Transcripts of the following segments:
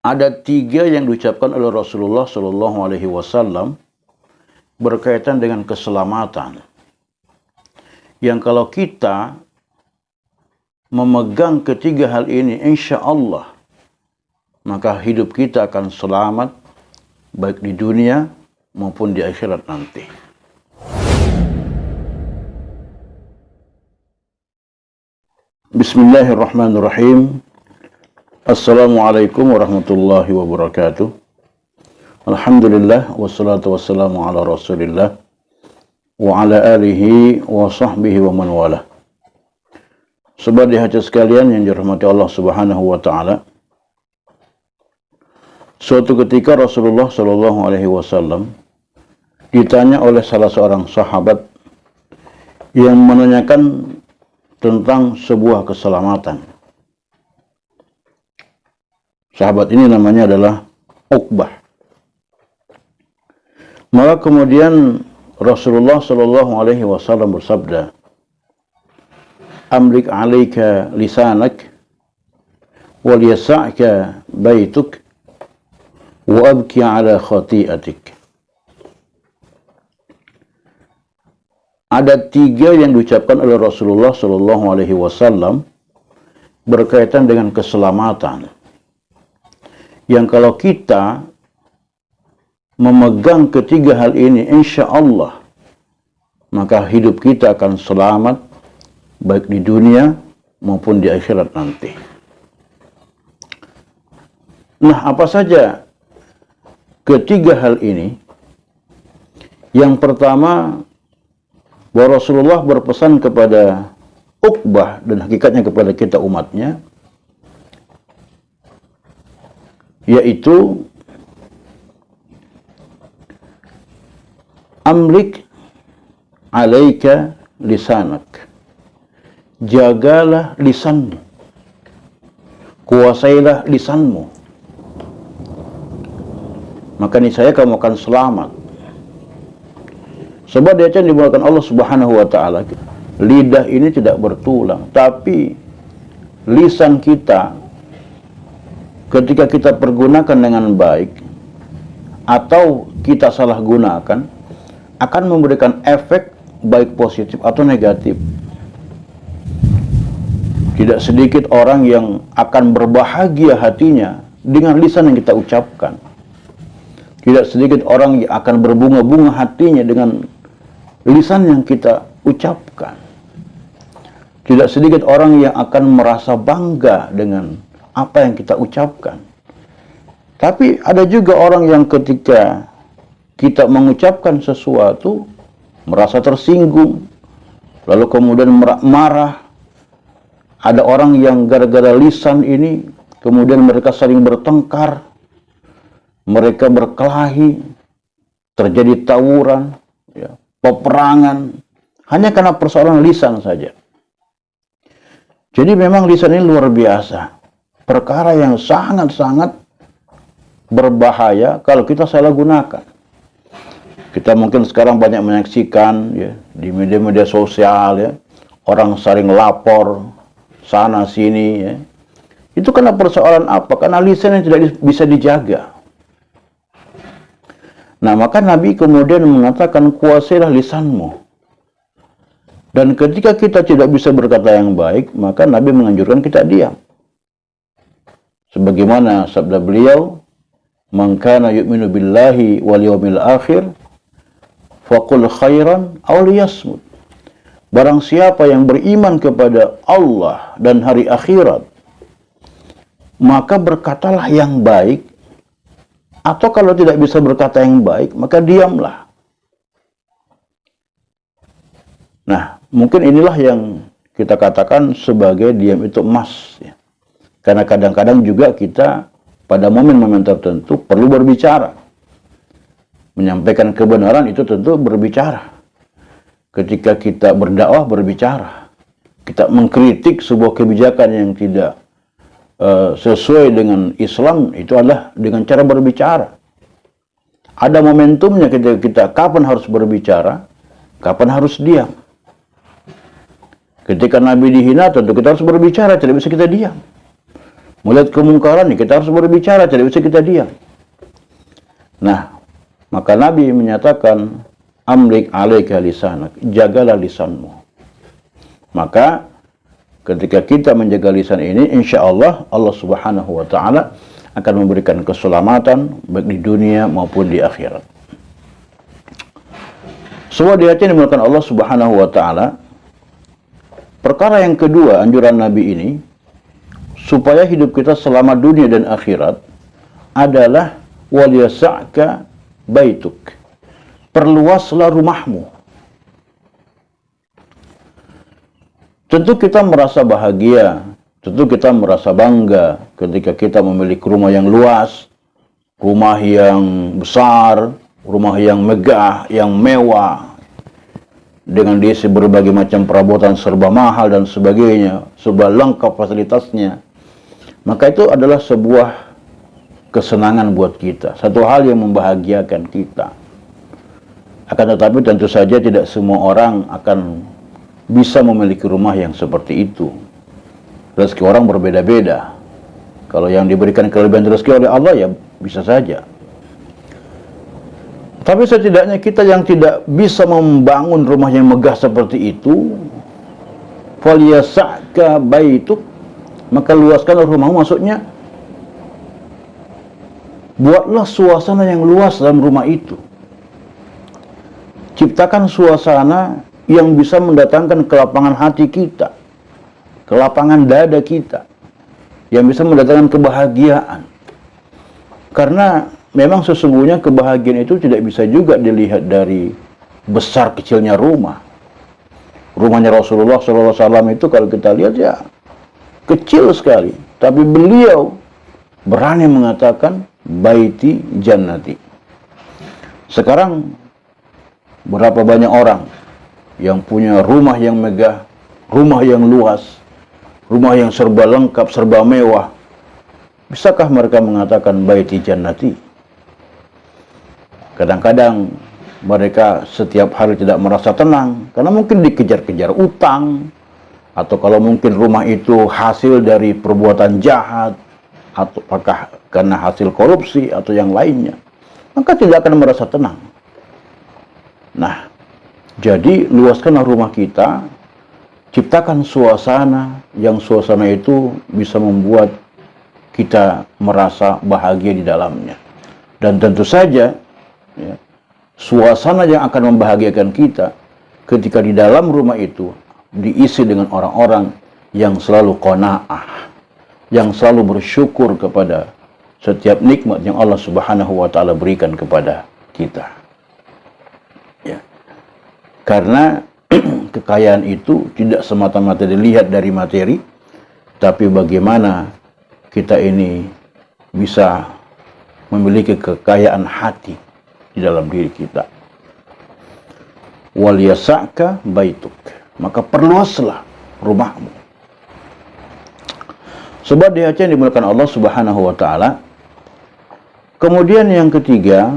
Ada tiga yang diucapkan oleh Rasulullah Shallallahu Alaihi Wasallam berkaitan dengan keselamatan. Yang kalau kita memegang ketiga hal ini, insya Allah, maka hidup kita akan selamat, baik di dunia maupun di akhirat nanti. Bismillahirrahmanirrahim. Assalamualaikum warahmatullahi wabarakatuh. Alhamdulillah, wassalatu wassalamu ala rasulillah wa ala alihi wa sahbihi wa man wala. Sobat di hati sekalian yang dirahmati Allah subhanahu wa ta'ala, suatu ketika Rasulullah Shallallahu Alaihi Wasallam ditanya oleh salah seorang sahabat yang menanyakan tentang sebuah keselamatan. Sahabat ini namanya adalah Uqbah. Maka kemudian Rasulullah Shallallahu Alaihi Wasallam bersabda, "Amlik alaika lisanak, wal yasa'ka baituk, wa abki ala khati'atik." Ada tiga yang diucapkan oleh Rasulullah Shallallahu Alaihi Wasallam berkaitan dengan keselamatan. Yang kalau kita memegang ketiga hal ini, insya Allah, maka hidup kita akan selamat, baik di dunia maupun di akhirat nanti. Nah, apa saja ketiga hal ini? Yang pertama, bahwa Rasulullah berpesan kepada Uqbah dan hakikatnya kepada kita umatnya, yaitu amlik alaika lisanak, jagalah lisanmu, kuasailah lisanmu, maka niscaya kamu akan selamat. Sebab dia akan dimulakan Allah subhanahu wa ta'ala, lidah ini tidak bertulang, tapi lisan kita ketika kita pergunakan dengan baik atau kita salah gunakan, akan memberikan efek baik positif atau negatif. Tidak sedikit orang yang akan berbahagia hatinya dengan lisan yang kita ucapkan. Tidak sedikit orang yang akan berbunga-bunga hatinya dengan lisan yang kita ucapkan. Tidak sedikit orang yang akan merasa bangga dengan apa yang kita ucapkan. Tapi ada juga orang yang ketika kita mengucapkan sesuatu merasa tersinggung, lalu kemudian marah. Ada orang yang gara-gara lisan ini kemudian mereka saling bertengkar, mereka berkelahi, terjadi tawuran, ya, peperangan, hanya karena persoalan lisan saja. Jadi memang lisan ini luar biasa, perkara yang sangat-sangat berbahaya kalau kita salah gunakan. Kita mungkin sekarang banyak menyaksikan, ya, di media-media sosial, ya, orang saling lapor sana sini, ya. Itu karena persoalan apa? Karena lisan yang tidak bisa dijaga. Nah, maka Nabi kemudian mengatakan, kuasailah lisanmu. Dan ketika kita tidak bisa berkata yang baik, maka Nabi menganjurkan kita diam. Sebagaimana sabda beliau, "Man kana yu'minu billahi wal yawmil akhir, faqul khairan aw liyasmut." Barang siapa yang beriman kepada Allah dan hari akhirat, maka berkatalah yang baik, atau kalau tidak bisa berkata yang baik, maka diamlah. Nah, mungkin inilah yang kita katakan sebagai diam itu emas, ya. Karena kadang-kadang juga kita pada momen-momen tertentu perlu berbicara. Menyampaikan kebenaran itu tentu berbicara. Ketika kita berdakwah berbicara. Kita mengkritik sebuah kebijakan yang tidak sesuai dengan Islam, itu adalah dengan cara berbicara. Ada momentumnya ketika kita kapan harus berbicara, kapan harus diam. Ketika Nabi dihina, tentu kita harus berbicara, tidak bisa kita diam. Melihat kemungkaran, kita harus berbicara, tidak bisa kita diam. Nah, maka Nabi menyatakan, amlik alaika lisanak, jagalah lisanmu. Maka ketika kita menjaga lisan ini, insya Allah Allah Subhanahu wa Ta'ala akan memberikan keselamatan baik di dunia maupun di akhirat. Semua di hati dimulakan Allah Subhanahu wa Ta'ala. Perkara yang kedua, anjuran Nabi ini, supaya hidup kita selamat dunia dan akhirat, adalah waliyasa'ka baituk. Perluaslah rumahmu. Tentu kita merasa bahagia, tentu kita merasa bangga ketika kita memiliki rumah yang luas, rumah yang besar, rumah yang megah, yang mewah, dengan diisi berbagai macam perabotan serba mahal dan sebagainya, serba lengkap fasilitasnya. Maka itu adalah sebuah kesenangan buat kita, satu hal yang membahagiakan kita. Akan tetapi tentu saja tidak semua orang akan bisa memiliki rumah yang seperti itu. Rezeki orang berbeda-beda. Kalau yang diberikan kelebihan rezeki oleh Allah, ya bisa saja. Tapi setidaknya kita yang tidak bisa membangun rumah yang megah seperti itu, faliyasa'ka baituk, maka luaskanlah rumahmu. Maksudnya, buatlah suasana yang luas dalam rumah itu. Ciptakan suasana yang bisa mendatangkan kelapangan hati kita, kelapangan dada kita, yang bisa mendatangkan kebahagiaan. Karena memang sesungguhnya kebahagiaan itu tidak bisa juga dilihat dari besar kecilnya rumah. Rumahnya Rasulullah SAW itu kalau kita lihat ya kecil sekali, tapi beliau berani mengatakan baiti jannati. Sekarang berapa banyak orang yang punya rumah yang megah, rumah yang luas, rumah yang serba lengkap, serba mewah. Bisakah mereka mengatakan baiti jannati? Kadang-kadang mereka setiap hari tidak merasa tenang, karena mungkin dikejar-kejar utang, atau kalau mungkin rumah itu hasil dari perbuatan jahat, atau apakah karena hasil korupsi, atau yang lainnya, maka tidak akan merasa tenang. Nah, jadi luaskanlah rumah kita, ciptakan suasana, yang suasana itu bisa membuat kita merasa bahagia di dalamnya. Dan tentu saja, ya, suasana yang akan membahagiakan kita ketika di dalam rumah itu diisi dengan orang-orang yang selalu qanaah, yang selalu bersyukur kepada setiap nikmat yang Allah Subhanahu wa Ta'ala berikan kepada kita. Ya. Karena kekayaan itu tidak semata-mata dilihat dari materi, tapi bagaimana kita ini bisa memiliki kekayaan hati di dalam diri kita. Waliyasa'ka baituk, maka perluaslah rumahmu. Sebab di hati yang dimuliakan Allah Subhanahu wa Ta'ala. Kemudian yang ketiga,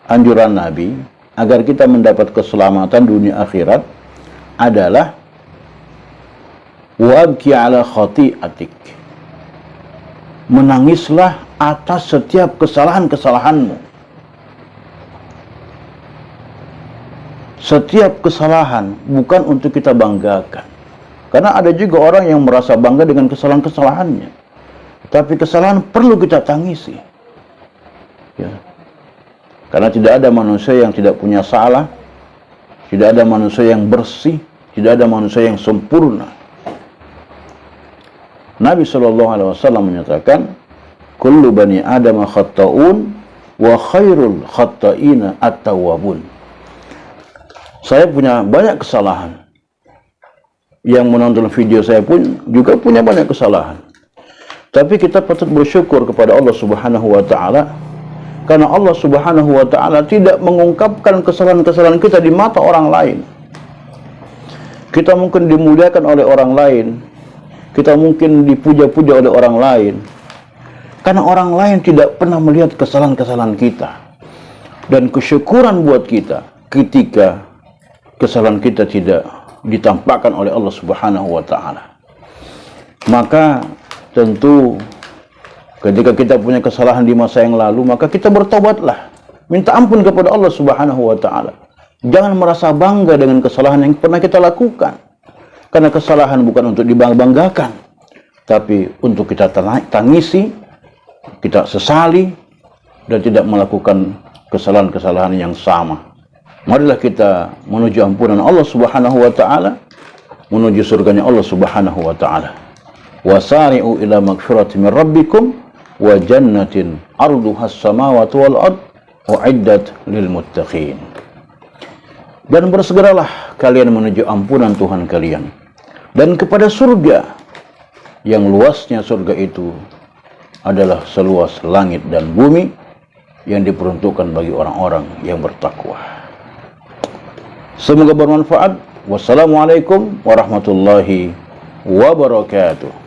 anjuran Nabi agar kita mendapat keselamatan dunia akhirat adalah wabki ala khati'atik, menangislah atas setiap kesalahan-kesalahanmu. Setiap kesalahan bukan untuk kita banggakan, karena ada juga orang yang merasa bangga dengan kesalahan-kesalahannya, tapi kesalahan perlu kita tangisi, ya. Karena tidak ada manusia yang tidak punya salah, tidak ada manusia yang bersih, tidak ada manusia yang sempurna. Nabi SAW menyatakan, kullu bani Adam khatta'un wa khairul khatta'ina at-tawwabun. Saya punya banyak kesalahan. Yang menonton video saya pun juga punya banyak kesalahan. Tapi kita patut bersyukur kepada Allah Subhanahu wa Ta'ala, karena Allah Subhanahu wa Ta'ala tidak mengungkapkan kesalahan-kesalahan kita di mata orang lain. Kita mungkin dimuliakan oleh orang lain, kita mungkin dipuja-puja oleh orang lain, karena orang lain tidak pernah melihat kesalahan-kesalahan kita. Dan kesyukuran buat kita ketika kesalahan kita tidak ditampakkan oleh Allah Subhanahu wa Ta'ala. Maka tentu Ketika kita punya kesalahan di masa yang lalu, maka kita bertobatlah. Minta ampun kepada Allah Subhanahu wa Ta'ala. Jangan merasa bangga dengan kesalahan yang pernah kita lakukan. Karena kesalahan bukan untuk dibanggakan, tapi untuk kita tangisi, kita sesali, dan tidak melakukan kesalahan-kesalahan yang sama. Marilah kita menuju ampunan Allah Subhanahu wa Ta'ala, menuju surganya Allah Subhanahu wa Ta'ala. Wasari'u ila magfirati min rabbikum wa jannatin arduha as-samawati wal ard u'iddat lil muttaqin. Dan bersegeralah kalian menuju ampunan Tuhan kalian dan kepada surga yang luasnya surga itu adalah seluas langit dan bumi, yang diperuntukkan bagi orang-orang yang bertakwa. Semoga bermanfaat. Wassalamualaikum warahmatullahi wabarakatuh.